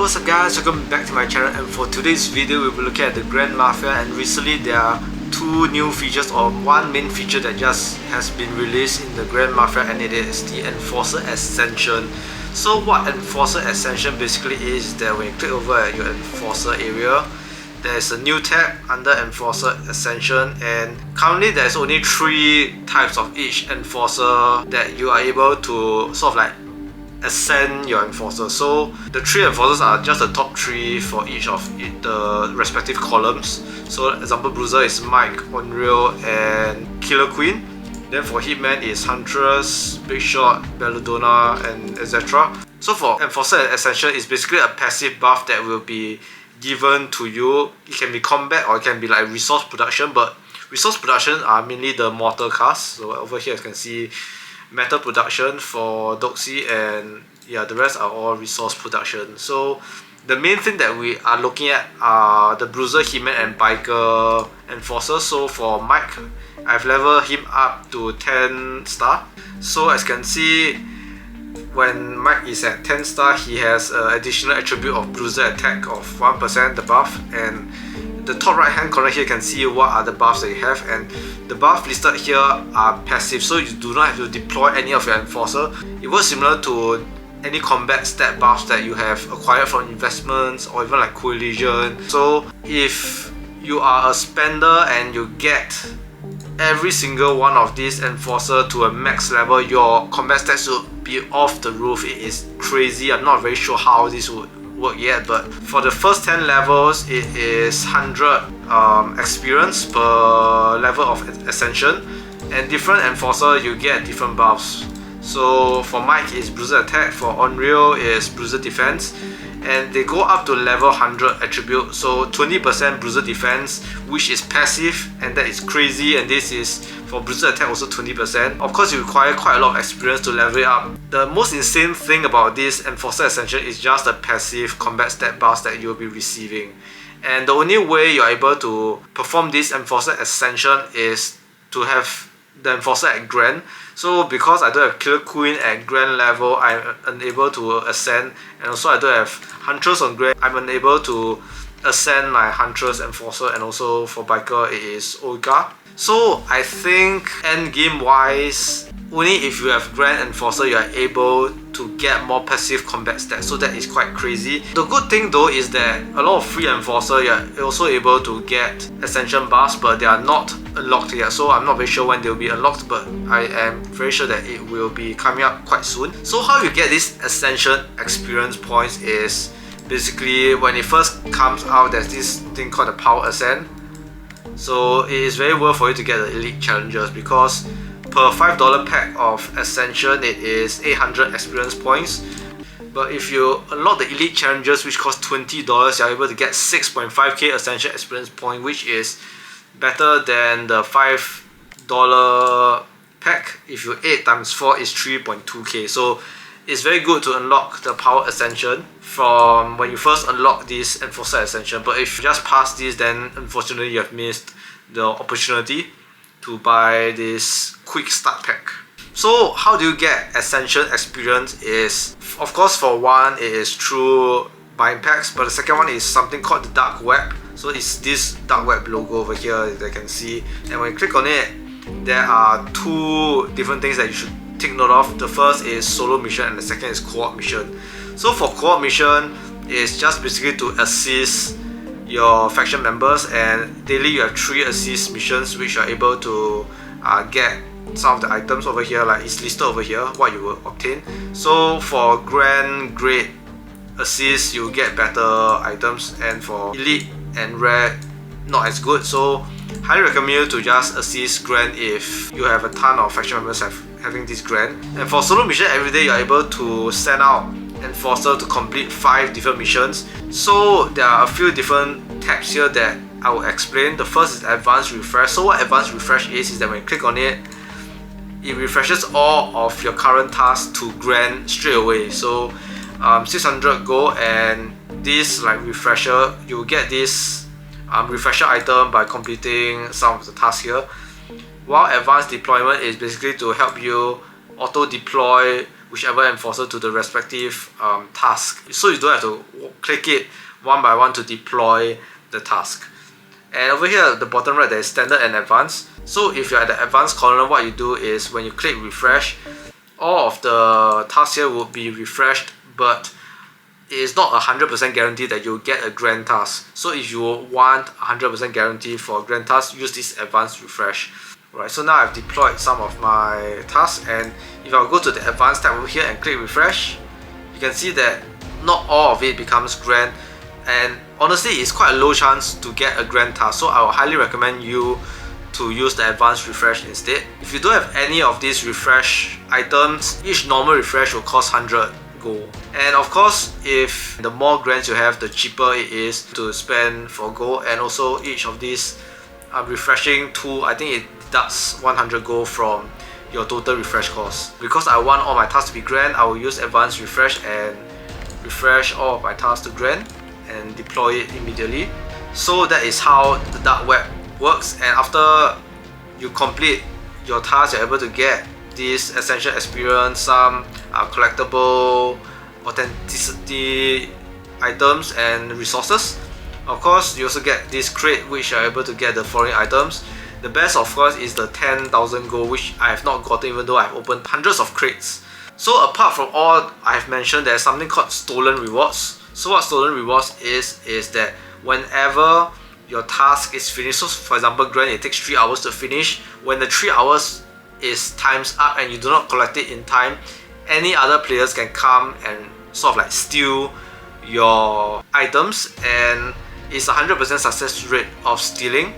what's up guys, welcome back to my channel, and for today's video we'll be looking at the Grand Mafia. And recently there are two new features, or one main feature that just has been released in the Grand Mafia, and it is the Enforcer Ascension. So what Enforcer Ascension basically is that when you click over at your Enforcer area, there's a new tab under Enforcer Ascension, and currently there's only 3 types of each Enforcer that you are able to sort of like ascend your Enforcer. So the 3 Enforcers are just the top 3 for each of the respective columns. So example, Bruiser is Mike, Unreal and Killer Queen. Then for Hitman is Huntress, Big Shot, Belladonna and etc. So for Enforcer Ascension is basically a passive buff that will be given to you. It can be combat or it can be like resource production, but resource production are mainly the mortar cast. So over here you can see metal production for Doxy, and yeah, the rest are all resource production. So the main thing that we are looking at are the Bruiser, Hitman and Biker Enforcer. So for Mike, I've leveled him up to 10 star. So as you can see, when Mike is at 10 star, he has an additional attribute of Bruiser attack of 1%, the buff, and the top right hand corner here you can see what are the buffs that you have, and the buff listed here are passive, so you do not have to deploy any of your Enforcer. It works similar to any combat stat buffs that you have acquired from investments or even like Coalition. So if you are a spender and you get every single one of these Enforcer to a max level, your combat stats will be off the roof. It is crazy. I'm not very sure how this would work yet, but for the first 10 levels it is 100 experience per level of Ascension, and different Enforcer you get different buffs. So for Mike is Bruiser attack, for Unreal is Bruiser defense, and they go up to level 100 attribute, so 20% Bruiser defense, which is passive, and that is crazy. And this is for Bruiser attack also 20%. Of course you require quite a lot of experience to level it up. The most insane thing about this Enforcer Ascension is just the passive combat stat buffs that you'll be receiving. And the only way you're able to perform this Enforcer Ascension is to have the Enforcer at Grand. So because I don't have Killer Queen at Grand level, I'm unable to ascend, and also I don't have Huntress on Grand, I'm unable to ascend my Huntress Enforcer, and also for Biker it is Olga. So I think end game wise, only if you have Grand Enforcer you are able to get more passive combat stats, so that is quite crazy. The good thing though is that a lot of free Enforcer you are also able to get Ascension buffs, but they are not unlocked yet, so I'm not very sure when they will be unlocked, but I am very sure that it will be coming up quite soon. So how you get this Ascension experience points is basically when it first comes out, there's this thing called the Power Ascent. So it is very worth for you to get the Elite Challengers, because per $5 pack of Ascension it is 800 experience points. But if you unlock the Elite Challengers, which cost $20, you're able to get 6.5k Ascension experience point, which is better than the $5 pack. If you 8 times 4 is 3.2k. So it's very good to unlock the Power Ascension from when you first unlock this Enforcer Ascension. But if you just pass this, then unfortunately you have missed the opportunity to buy this quick start pack. So how do you get Ascension experience is, of course, for one it is through buying packs, but the second one is something called the Dark Web. So it's this Dark Web logo over here that you can see, and when you click on it, there are 2 different things that you should take note of. The first is solo mission and the second is co-op mission. So for co-op mission, it's just basically to assist your faction members, and daily you have 3 assist missions which are able to get some of the items over here, like it's listed over here what you will obtain. So for Grand, Great assist you get better items, and for Elite and Rare not as good. So highly recommend you to just assist Grand if you have a ton of faction members having this Grand. And for solo mission, every day you're able to send out Enforcer to complete 5 different missions. So there are a few different tabs here that I will explain. The first is Advanced Refresh. So what Advanced Refresh is that when you click on it, it refreshes all of your current tasks to Grand straight away. So 600 gold, and this like refresher, you will get this refresher item by completing some of the tasks here. While Advanced Deployment is basically to help you auto deploy whichever enforcer to the respective task. So you don't have to click it one by one to deploy the task. And over here at the bottom right, there is standard and advanced. So if you're at the advanced column, what you do is when you click refresh, all of the tasks here will be refreshed, but it is not 100% guaranteed that you'll get a grand task. So if you want 100% guarantee for a grand task, use this advanced refresh. Right, so now I've deployed some of my tasks, and if I go to the advanced tab over here and click refresh, you can see that not all of it becomes grand, and honestly it's quite a low chance to get a grand task, so I would highly recommend you to use the advanced refresh instead. If you don't have any of these refresh items, each normal refresh will cost 100 gold. And of course, if the more grands you have, the cheaper it is to spend for gold. And also each of these refreshing tool, I think it deducts 100 gold from your total refresh cost. Because I want all my tasks to be grand, I will use advanced refresh and refresh all of my tasks to grand and deploy it immediately. So that is how the dark web works. And after you complete your task, you're able to get this Ascension experience, some collectible authenticity items and resources. Of course, you also get this crate, which you're able to get the foreign items. The best, of course, is the 10,000 gold, which I have not gotten even though I've opened hundreds of crates. So apart from all I've mentioned, there's something called stolen rewards. So what stolen rewards is that whenever your task is finished, so for example grand, it takes 3 hours to finish, when the 3 hours is times up and you do not collect it in time, any other players can come and sort of like steal your items, and it's 100% success rate of stealing.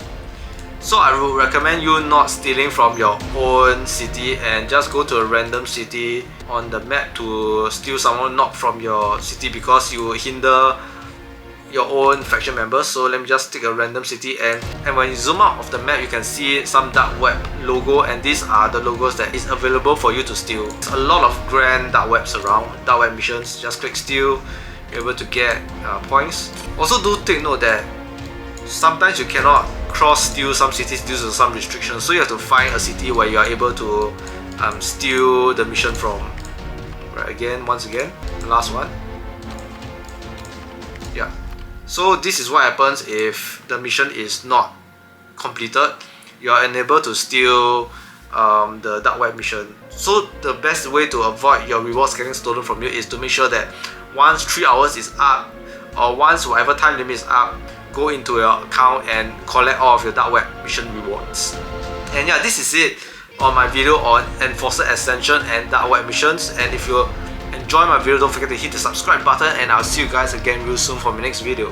So I would recommend you not stealing from your own city and just go to a random city on the map to steal someone not from your city, because you will hinder your own faction members. So let me just take a random city, and when you zoom out of the map, you can see some dark web logo, and these are the logos that is available for you to steal. There's a lot of grand dark webs around, dark web missions. Just click steal, you're able to get points. Also do take note that sometimes you cannot cross steal some cities due to some restrictions, so you have to find a city where you are able to steal the mission from. Right, once again, the last one. Yeah. So this is what happens if the mission is not completed. You are unable to steal the dark web mission. So the best way to avoid your rewards getting stolen from you is to make sure that once 3 hours is up, or once whatever time limit is up, go into your account and collect all of your dark web mission rewards. And yeah, this is it on my video on Enforcer Ascension and dark web missions. And if you enjoy my video, don't forget to hit the subscribe button, and I'll see you guys again real soon for my next video.